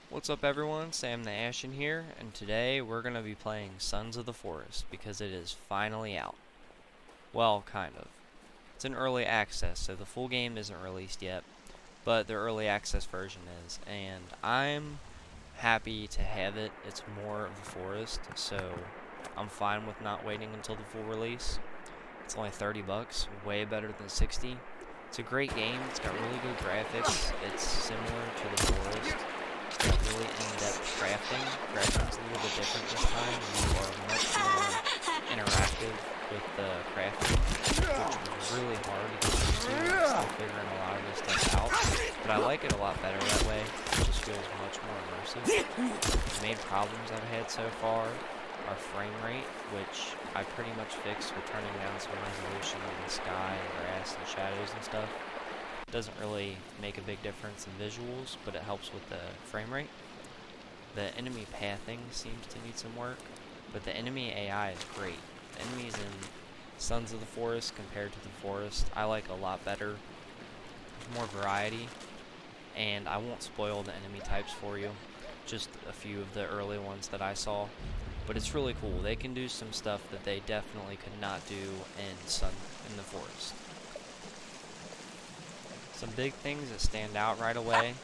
What's up everyone, Sam the Ashen here, and today we're going to be playing Sons of the Forest because it is finally out. Well, kind of. It's in early access, so the full game isn't released yet, but the early access version is, and I'm happy to have it. It's more of the forest, so I'm fine with not waiting until the full release. It's only 30 bucks, way better than 60. It's a great game, it's got really good graphics, it's similar to the forest. It's got really in-depth crafting. Crafting's a little bit different this time. You are much more interactive with the crafting, which is really hard to get used to. I'm still figuring a lot of this stuff out, but I like it a lot better that way. It just feels much more immersive. The main problems I've had so far are frame rate, which I pretty much fixed with turning down some resolution in the sky and grass and shadows and stuff. Doesn't really make a big difference in visuals, but it helps with the frame rate. The enemy pathing seems to need some work, but the enemy AI is great. The enemies in Sons of the Forest compared to the Forest, I like a lot better. There's more variety, and I won't spoil the enemy types for you, just a few of the early ones that I saw. But it's really cool. They can do some stuff that they definitely could not do in the Forest. Some big things that stand out right away.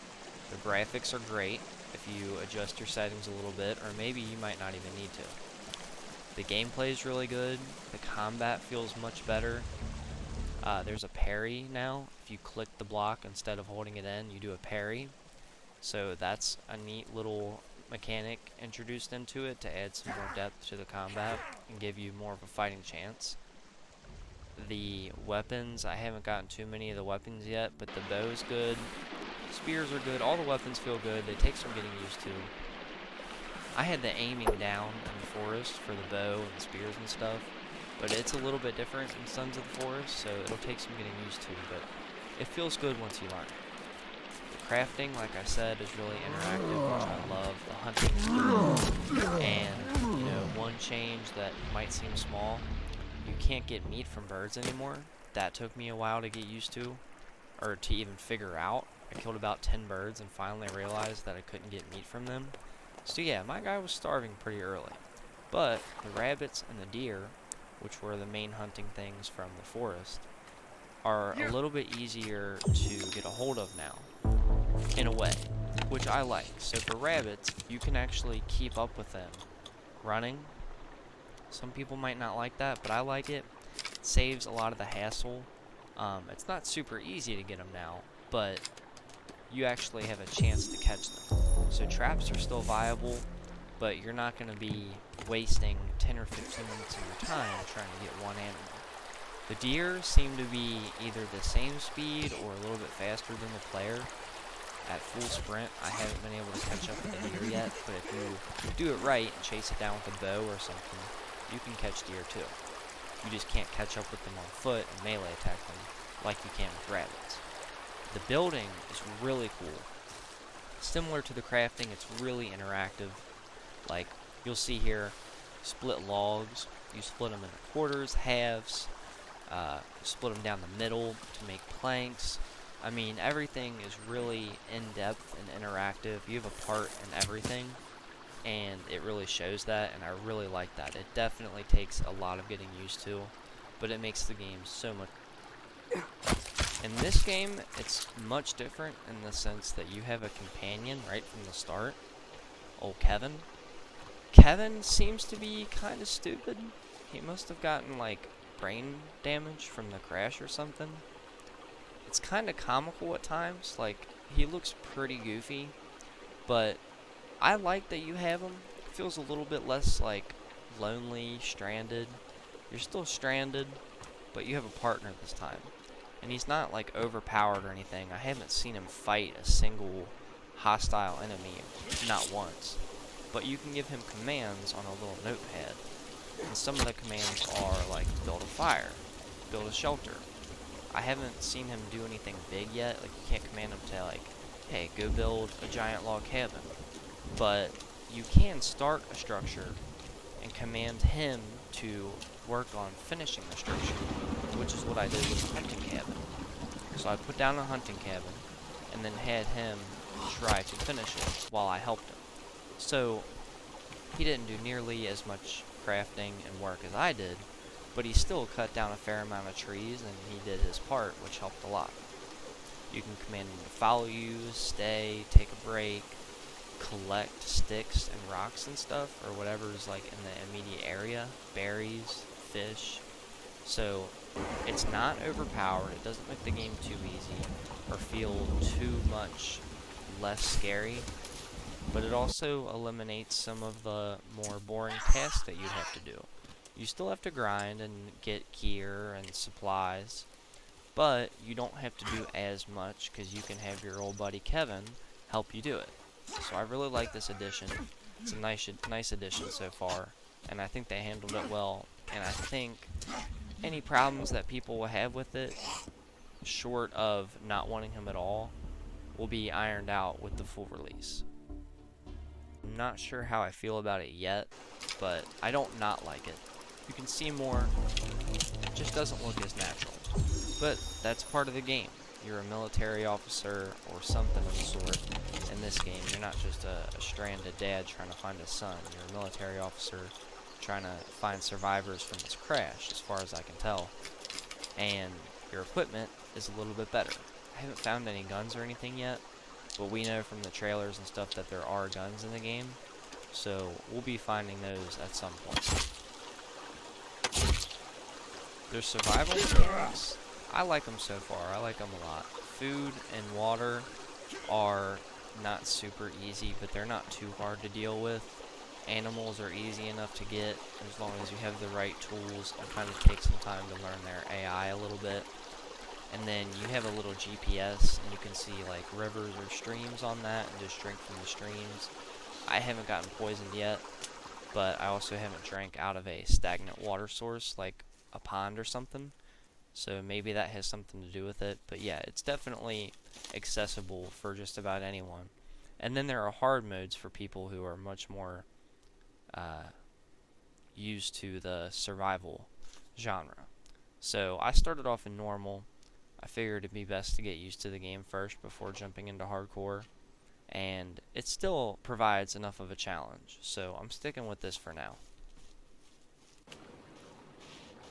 The graphics are great if you adjust your settings a little bit, or maybe you might not even need to. The gameplay is really good. The combat feels much better. There's a parry now. If you click the block instead of holding it in, you do a parry. So that's a neat little mechanic introduced into it to add some more depth to the combat and give you more of a fighting chance. The weapons, I haven't gotten too many of the weapons yet, but the bow is good. Spears are good. All the weapons feel good. They take some getting used to. I had the aiming down in the forest for the bow and the spears and stuff, but it's a little bit different in Sons of the Forest, so it'll take some getting used to, but it feels good once you learn. The crafting, like I said, is really interactive, which I love. The hunting is good. And, one change that might seem small, you can't get meat from birds anymore. That took me a while to get used to, or to even figure out. I killed about 10 birds and finally realized that I couldn't get meat from them. So yeah, my guy was starving pretty early. But the rabbits and the deer, which were the main hunting things from the forest, are a little bit easier to get a hold of now, in a way, which I like. So for rabbits, you can actually keep up with them running. Some people might not like that, but I like it. It saves a lot of the hassle. It's not super easy to get them now, but you actually have a chance to catch them. So traps are still viable, but you're not going to be wasting 10 or 15 minutes of your time trying to get one animal. The deer seem to be either the same speed or a little bit faster than the player. At full sprint, I haven't been able to catch up with the deer yet, but if you do it right and chase it down with a bow or something, you can catch deer too. You just can't catch up with them on foot and melee attack them like you can with rabbits. The building is really cool. Similar to the crafting, it's really interactive. Like, you'll see here, split logs. You split them into quarters, halves, split them down the middle to make planks. I mean, everything is really in-depth and interactive. You have a part in everything, and it really shows that, and I really like that. It definitely takes a lot of getting used to, but it makes the game so much. In this game, it's much different in the sense that you have a companion right from the start. Old Kevin. Kevin seems to be kind of stupid. He must have gotten, like, brain damage from the crash or something. It's kind of comical at times. Like, he looks pretty goofy, but I like that you have him. It feels a little bit less, like, lonely, stranded. You're still stranded, but you have a partner this time. And he's not, like, overpowered or anything. I haven't seen him fight a single hostile enemy, not once. But you can give him commands on a little notepad. And some of the commands are, like, build a fire, build a shelter. I haven't seen him do anything big yet. Like, you can't command him to, like, hey, go build a giant log cabin. But you can start a structure and command him to work on finishing the structure, which is what I did with the hunting cabin. So I put down a hunting cabin, and then had him try to finish it while I helped him. So he didn't do nearly as much crafting and work as I did, but he still cut down a fair amount of trees, and he did his part, which helped a lot. You can command him to follow you, stay, take a break, collect sticks and rocks and stuff, or whatever's like in the immediate area, berries, fish. So it's not overpowered, it doesn't make the game too easy or feel too much less scary, but it also eliminates some of the more boring tasks that you'd have to do. You still have to grind and get gear and supplies, but you don't have to do as much because you can have your old buddy Kevin help you do it. So I really like this edition. It's a nice edition so far, and I think they handled it well, and I think any problems that people will have with it, short of not wanting him at all, will be ironed out with the full release. I'm not sure how I feel about it yet, but I don't not like it. You can see more, it just doesn't look as natural. But that's part of the game. You're a military officer or something of the sort in this game. You're not just a stranded dad trying to find his son. You're a military officer trying to find survivors from this crash, as far as I can tell. And your equipment is a little bit better. I haven't found any guns or anything yet, but we know from the trailers and stuff that there are guns in the game, so we'll be finding those at some point. There's survival mechanics. I like them so far. I like them a lot. Food and water are not super easy, but they're not too hard to deal with. Animals are easy enough to get as long as you have the right tools and kind of take some time to learn their AI a little bit. And then you have a little GPS, and you can see like rivers or streams on that and just drink from the streams. I haven't gotten poisoned yet, but I also haven't drank out of a stagnant water source like a pond or something. So maybe that has something to do with it. But yeah, it's definitely accessible for just about anyone. And then there are hard modes for people who are much more used to the survival genre. So I started off in normal. I figured it'd be best to get used to the game first before jumping into hardcore. And it still provides enough of a challenge. So I'm sticking with this for now.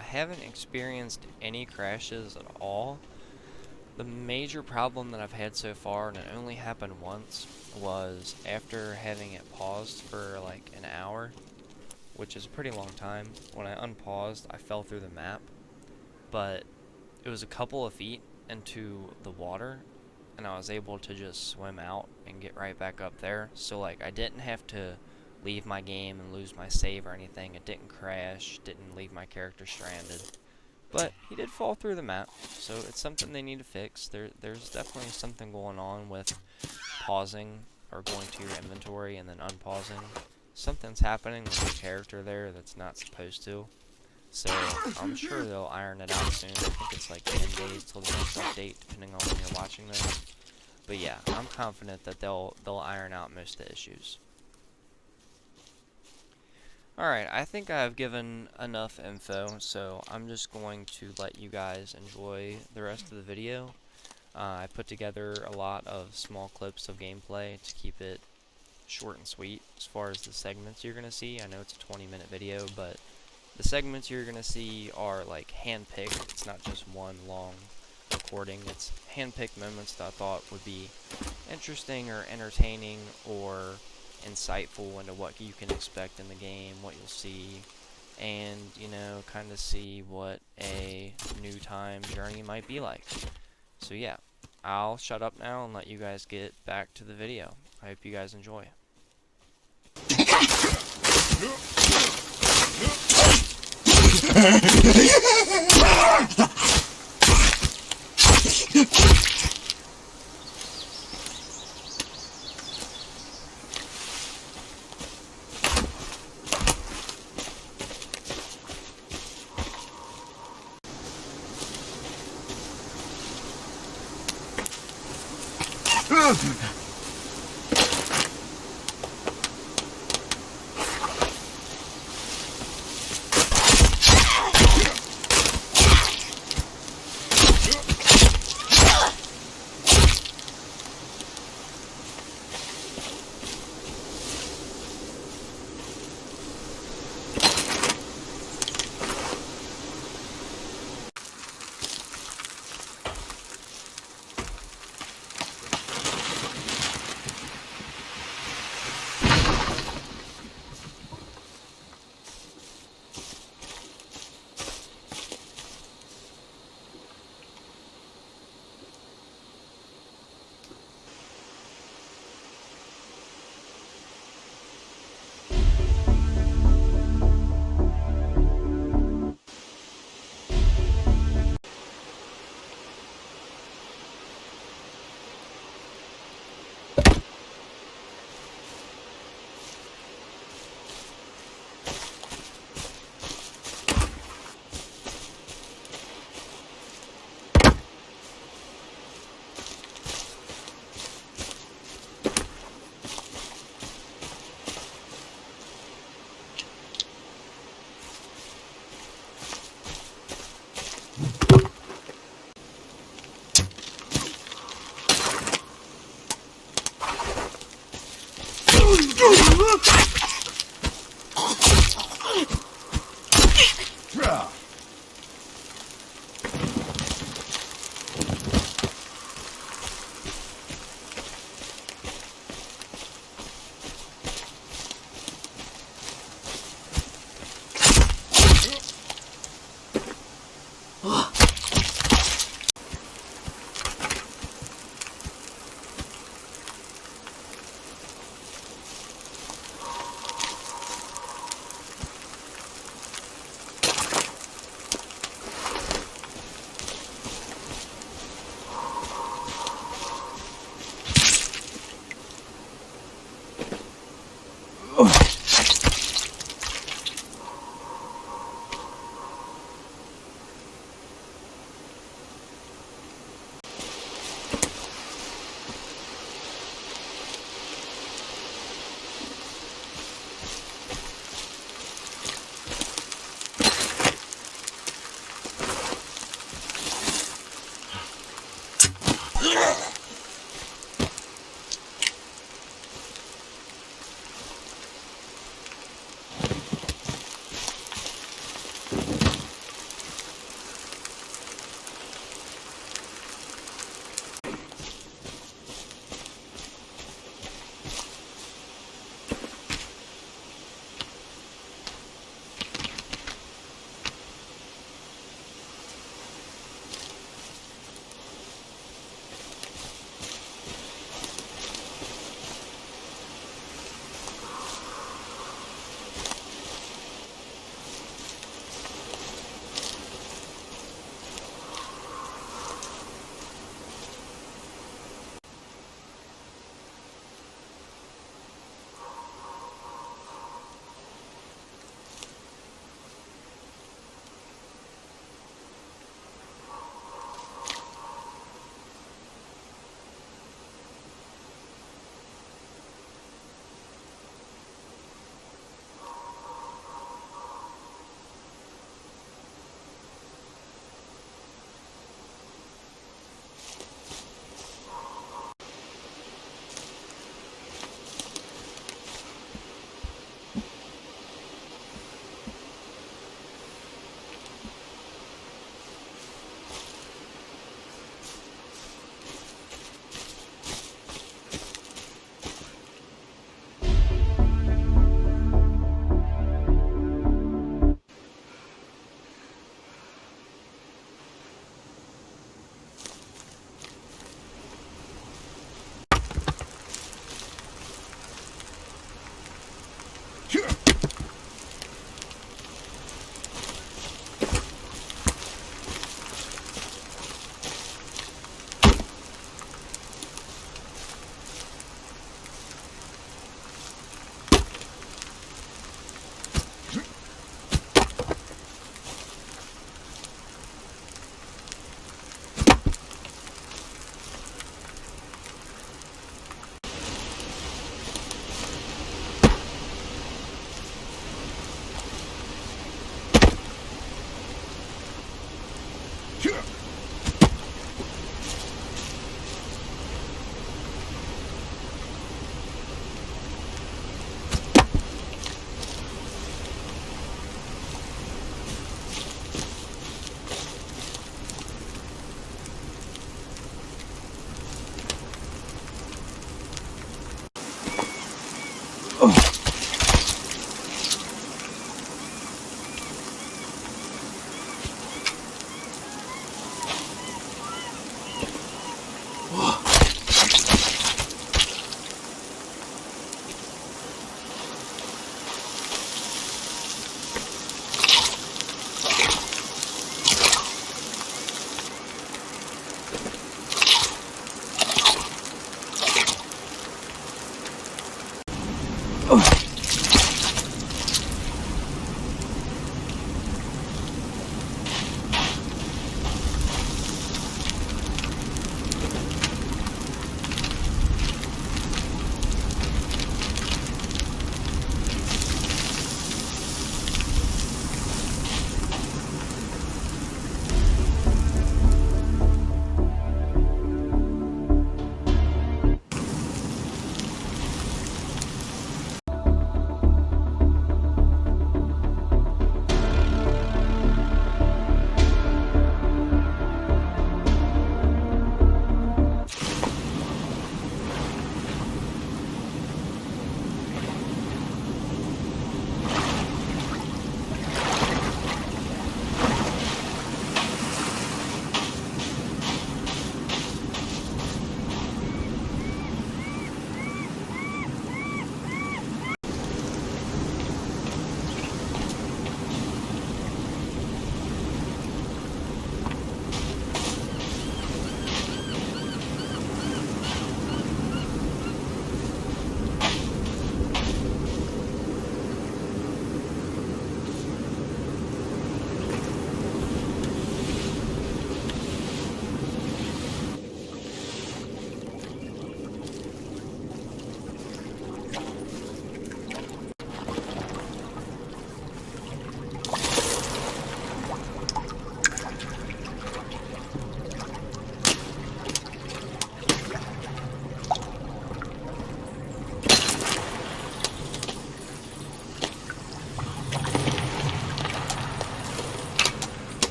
I haven't experienced any crashes at all. The major problem that I've had so far, and it only happened once, was after having it paused for like an hour, which is a pretty long time. When I unpaused, I fell through the map, but it was a couple of feet into the water, and I was able to just swim out and get right back up there. So like I didn't have to leave my game and lose my save or anything. It didn't crash, didn't leave my character stranded. But he did fall through the map, so it's something they need to fix. There's definitely something going on with pausing or going to your inventory and then unpausing. Something's happening with your character there that's not supposed to. So I'm sure they'll iron it out soon. I think it's like 10 days till the next update, depending on when you're watching this. But yeah, I'm confident that they'll iron out most of the issues. Alright, I think I've given enough info, so I'm just going to let you guys enjoy the rest of the video. I put together a lot of small clips of gameplay to keep it short and sweet as far as the segments you're going to see. I know it's a 20-minute video, but the segments you're going to see are like hand-picked. It's not just one long recording. It's hand-picked moments that I thought would be interesting or entertaining or insightful into what you can expect in the game, what you'll see, and, you know, kind of see what a new time journey might be like. So yeah, I'll shut up now and let you guys get back to the video. I hope you guys enjoy.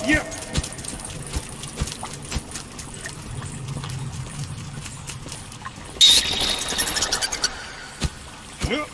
Yeah. Yeah.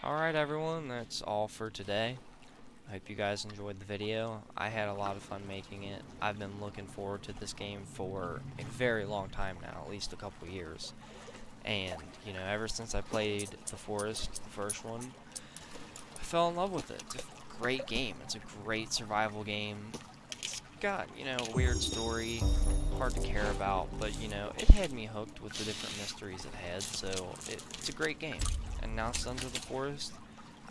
Alright everyone, that's all for today. I hope you guys enjoyed the video. I had a lot of fun making it. I've been looking forward to this game for a very long time now, at least a couple years. And, you know, ever since I played The Forest, the first one, I fell in love with it. It's a great game. It's a great survival game. It's got, you know, a weird story, hard to care about, but, you know, it had me hooked with the different mysteries it had, so it's a great game. And now Sons of the Forest,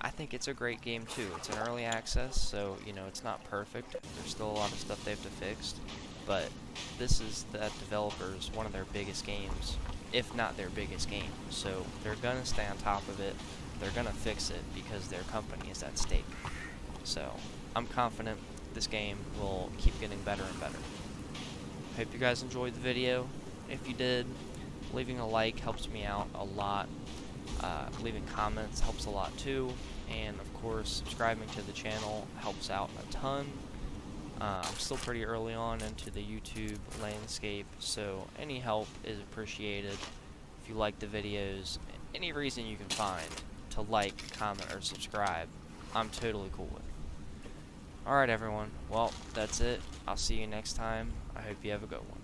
I think it's a great game too. It's an early access, so, you know, it's not perfect. There's still a lot of stuff they have to fix, but this is that developers, one of their biggest games, if not their biggest game. So they're gonna stay on top of it. They're gonna fix it because their company is at stake. So I'm confident this game will keep getting better and better. Hope you guys enjoyed the video. If you did, leaving a like helps me out a lot. Leaving comments helps a lot too. And of course, subscribing to the channel helps out a ton. I'm still pretty early on into the YouTube landscape, so any help is appreciated. If you like the videos, any reason you can find to like, comment, or subscribe, I'm totally cool with. Alright everyone, well, that's it. I'll see you next time. I hope you have a good one.